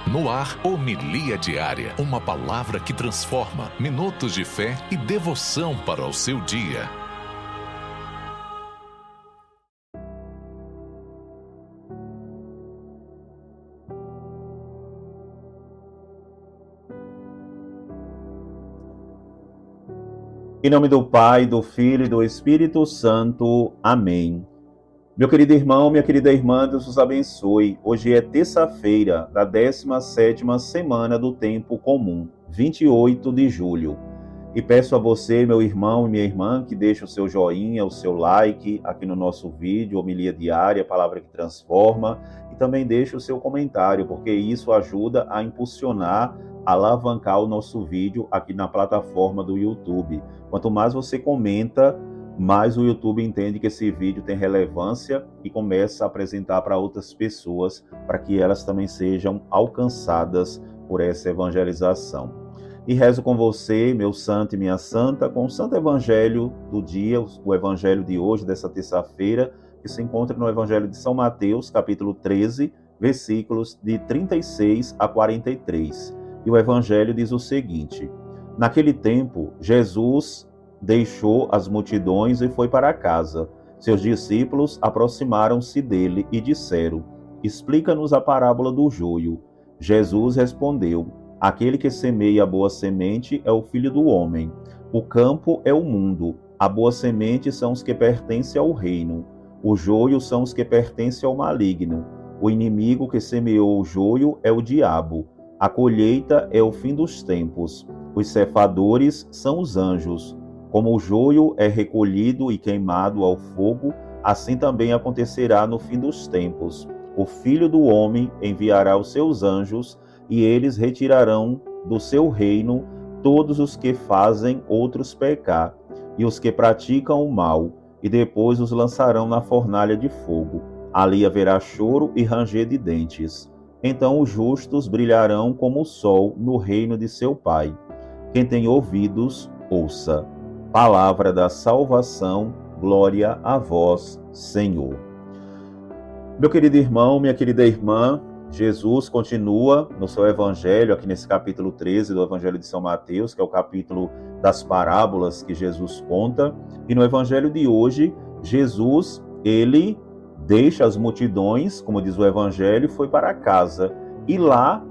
No ar, Homilia Diária, uma palavra que transforma, minutos de fé e devoção para o seu dia. Em nome do Pai, do Filho e do Espírito Santo. Amém. Meu querido irmão, minha querida irmã, Deus os abençoe. Hoje é terça-feira da 17ª semana do Tempo Comum, 28 de julho. E peço a você, meu irmão e minha irmã, que deixe o seu joinha, o seu like aqui no nosso vídeo, Homilia Diária, Palavra que Transforma, e também deixe o seu comentário, porque isso ajuda a impulsionar, a alavancar o nosso vídeo aqui na plataforma do YouTube. Quanto mais você comenta, mais o YouTube entende que esse vídeo tem relevância e começa a apresentar para outras pessoas, para que elas também sejam alcançadas por essa evangelização. E rezo com você, meu santo e minha santa, com o Santo Evangelho do dia, o Evangelho de hoje, dessa terça-feira, que se encontra no Evangelho de São Mateus, capítulo 13, versículos de 36 a 43. E o Evangelho diz o seguinte: naquele tempo, Jesus deixou as multidões e foi para casa. Seus discípulos aproximaram-se dele e disseram: explica-nos a parábola do joio. Jesus respondeu: aquele que semeia a boa semente é o Filho do Homem. O campo é o mundo. A boa semente são os que pertencem ao reino. O joio são os que pertencem ao maligno. O inimigo que semeou o joio é o diabo. A colheita é o fim dos tempos. Os ceifadores são os anjos. Como o joio é recolhido e queimado ao fogo, assim também acontecerá no fim dos tempos. O Filho do Homem enviará os seus anjos, e eles retirarão do seu reino todos os que fazem outros pecar, e os que praticam o mal, e depois os lançarão na fornalha de fogo. Ali haverá choro e ranger de dentes. Então os justos brilharão como o sol no reino de seu Pai. Quem tem ouvidos, ouça. Palavra da salvação, glória a vós, Senhor. Meu querido irmão, minha querida irmã, Jesus continua no seu evangelho, aqui nesse capítulo 13 do Evangelho de São Mateus, que é o capítulo das parábolas que Jesus conta. E no evangelho de hoje, Jesus, ele deixa as multidões, como diz o evangelho, e foi para casa. E lá,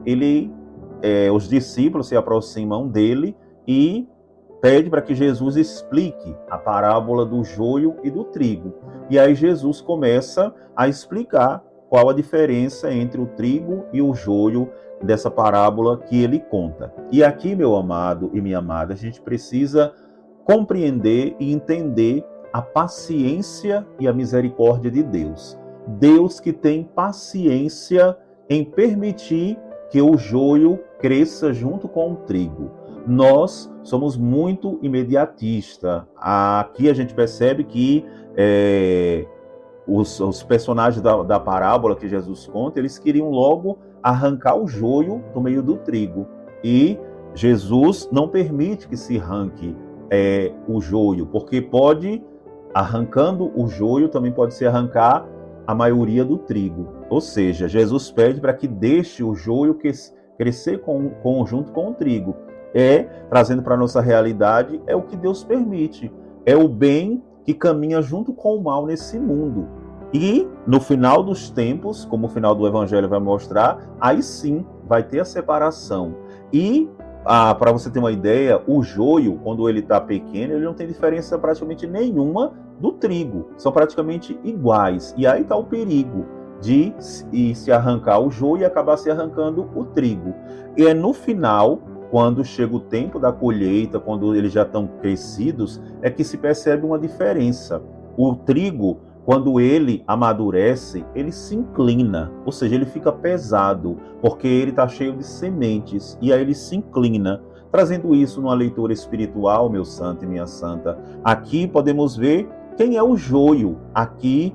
os discípulos se aproximam dele e pede para que Jesus explique a parábola do joio e do trigo. E aí Jesus começa a explicar qual a diferença entre o trigo e o joio dessa parábola que ele conta. E aqui, meu amado e minha amada, a gente precisa compreender e entender a paciência e a misericórdia de Deus. Deus que tem paciência em permitir que o joio cresça junto com o trigo. Nós somos muito imediatistas. Aqui a gente percebe que os personagens da parábola que Jesus conta, eles queriam logo arrancar o joio do meio do trigo. E Jesus não permite que se arranque o joio, porque arrancando o joio, também pode se arrancar a maioria do trigo. Ou seja, Jesus pede para que deixe o joio crescer junto com o trigo. Trazendo para a nossa realidade, é o que Deus permite. É o bem que caminha junto com o mal nesse mundo. E no final dos tempos, como o final do Evangelho vai mostrar, aí sim vai ter a separação. E, para você ter uma ideia, o joio, quando ele está pequeno, ele não tem diferença praticamente nenhuma do trigo. São praticamente iguais. E aí está o perigo de se arrancar o joio e acabar se arrancando o trigo. E é no final, quando chega o tempo da colheita, quando eles já estão crescidos, é que se percebe uma diferença. O trigo, quando ele amadurece, ele se inclina, ou seja, ele fica pesado, porque ele está cheio de sementes, e aí ele se inclina. Trazendo isso numa leitura espiritual, meu santo e minha santa, aqui podemos ver quem é o joio, aqui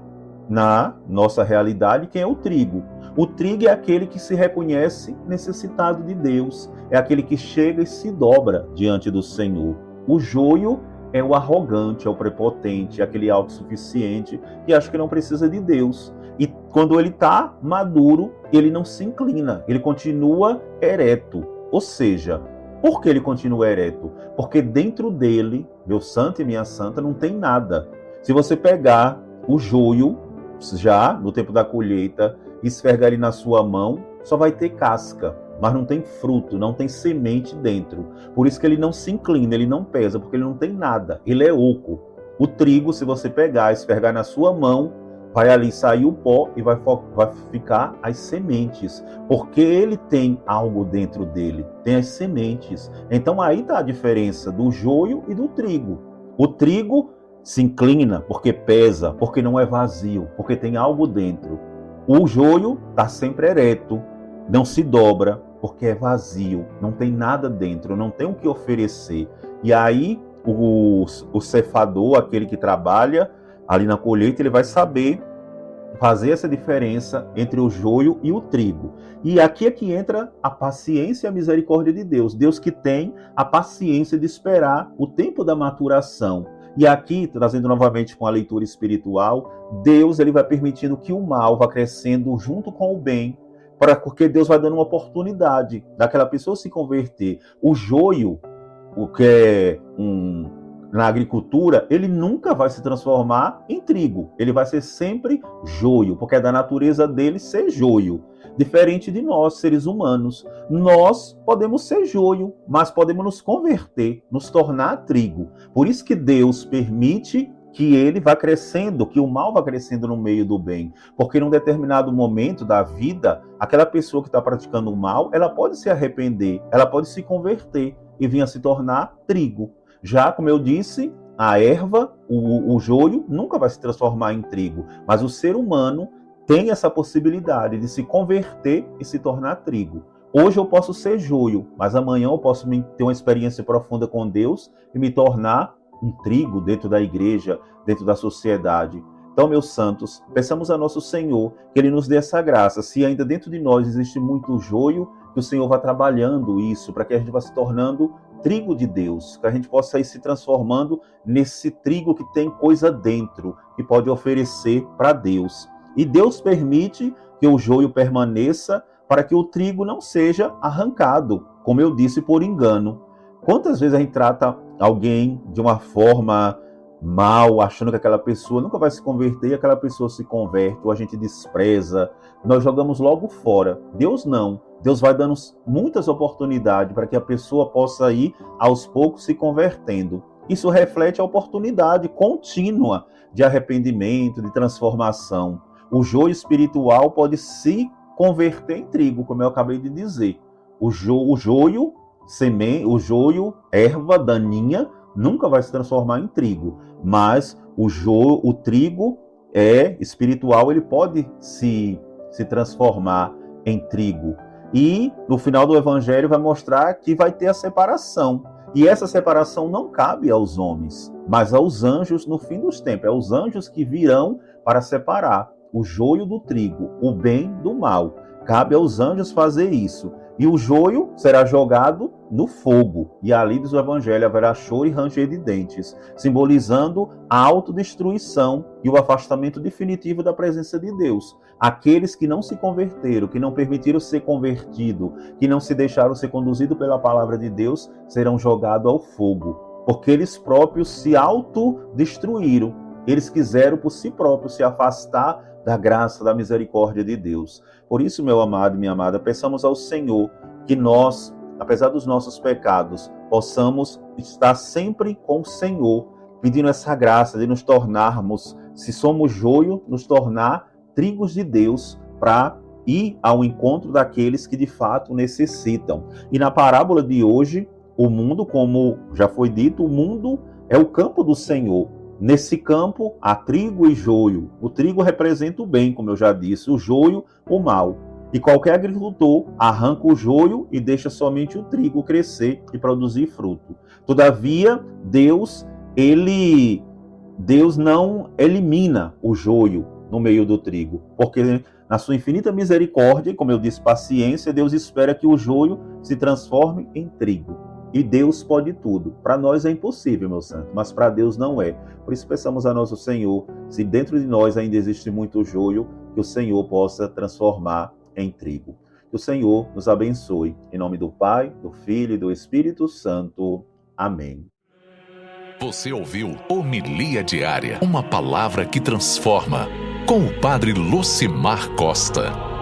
na nossa realidade, quem é o trigo. O trigo é aquele que se reconhece necessitado de Deus, é aquele que chega e se dobra diante do Senhor. O joio é o arrogante, é o prepotente, é aquele autossuficiente que acha que não precisa de Deus. E quando ele está maduro, ele não se inclina, ele continua ereto. Ou seja, por que ele continua ereto? Porque dentro dele, meu santo e minha santa, não tem nada. Se você pegar o joio, já no tempo da colheita, e esfregar ele na sua mão, só vai ter casca, mas não tem fruto, não tem semente dentro. Por isso que ele não se inclina, ele não pesa, porque ele não tem nada, ele é oco. O trigo, se você pegar e esfregar na sua mão, vai ali sair o pó e vai ficar as sementes, porque ele tem algo dentro dele, tem as sementes. Então aí está a diferença do joio e do trigo. O trigo se inclina porque pesa, porque não é vazio, porque tem algo dentro. O joio está sempre ereto, não se dobra, porque é vazio, não tem nada dentro, não tem o que oferecer. E aí o cefador, aquele que trabalha ali na colheita, ele vai saber fazer essa diferença entre o joio e o trigo. E aqui é que entra a paciência e a misericórdia de Deus. Deus que tem a paciência de esperar o tempo da maturação. E aqui, trazendo novamente com a leitura espiritual, Deus ele vai permitindo que o mal vá crescendo junto com o bem, porque Deus vai dando uma oportunidade daquela pessoa se converter. O joio, o que é na agricultura, ele nunca vai se transformar em trigo. Ele vai ser sempre joio, porque é da natureza dele ser joio. Diferente de nós, seres humanos. Nós podemos ser joio, mas podemos nos converter, nos tornar trigo. Por isso que Deus permite que ele vá crescendo, que o mal vá crescendo no meio do bem. Porque num determinado momento da vida, aquela pessoa que está praticando o mal, ela pode se arrepender, ela pode se converter e vir a se tornar trigo. Já, como eu disse, a erva, o joio, nunca vai se transformar em trigo. Mas o ser humano tem essa possibilidade de se converter e se tornar trigo. Hoje eu posso ser joio, mas amanhã eu posso ter uma experiência profunda com Deus e me tornar um trigo dentro da igreja, dentro da sociedade. Então, meus santos, peçamos a nosso Senhor que Ele nos dê essa graça. Se ainda dentro de nós existe muito joio, que o Senhor vá trabalhando isso, para que a gente vá se tornando trigo de Deus, que a gente possa ir se transformando nesse trigo que tem coisa dentro, que pode oferecer para Deus. E Deus permite que o joio permaneça para que o trigo não seja arrancado, como eu disse, por engano. Quantas vezes a gente trata alguém de uma forma mal, achando que aquela pessoa nunca vai se converter e aquela pessoa se converte, ou a gente despreza, nós jogamos logo fora. Deus não. Deus vai dando muitas oportunidades para que a pessoa possa ir aos poucos se convertendo. Isso reflete a oportunidade contínua de arrependimento, de transformação. O joio espiritual pode se converter em trigo, como eu acabei de dizer. O joio, erva daninha, nunca vai se transformar em trigo, mas o trigo espiritual, ele pode se transformar em trigo. E no final do evangelho vai mostrar que vai ter a separação. E essa separação não cabe aos homens, mas aos anjos no fim dos tempos. É os anjos que virão para separar o joio do trigo, o bem do mal. Cabe aos anjos fazer isso. E o joio será jogado no fogo. E ali, diz o Evangelho, haverá choro e ranger de dentes, simbolizando a autodestruição e o afastamento definitivo da presença de Deus. Aqueles que não se converteram, que não permitiram ser convertido, que não se deixaram ser conduzidos pela palavra de Deus, serão jogados ao fogo. Porque eles próprios se autodestruíram. Eles quiseram por si próprios se afastar da graça, da misericórdia de Deus. Por isso, meu amado e minha amada, peçamos ao Senhor que nós, apesar dos nossos pecados, possamos estar sempre com o Senhor, pedindo essa graça de nos tornarmos, se somos joio, nos tornar trigos de Deus para ir ao encontro daqueles que de fato necessitam. E na parábola de hoje, o mundo, como já foi dito, o mundo é o campo do Senhor. Nesse campo há trigo e joio. O trigo representa o bem, como eu já disse, o joio, o mal. E qualquer agricultor arranca o joio e deixa somente o trigo crescer e produzir fruto. Todavia, Deus não elimina o joio no meio do trigo, porque na sua infinita misericórdia, como eu disse, paciência, Deus espera que o joio se transforme em trigo. E Deus pode tudo. Para nós é impossível, meu santo, mas para Deus não é. Por isso peçamos a nosso Senhor, se dentro de nós ainda existe muito joio, que o Senhor possa transformar em trigo. Que o Senhor nos abençoe. Em nome do Pai, do Filho e do Espírito Santo. Amém. Você ouviu Homilia Diária, uma palavra que transforma, com o Padre Lucimar Costa.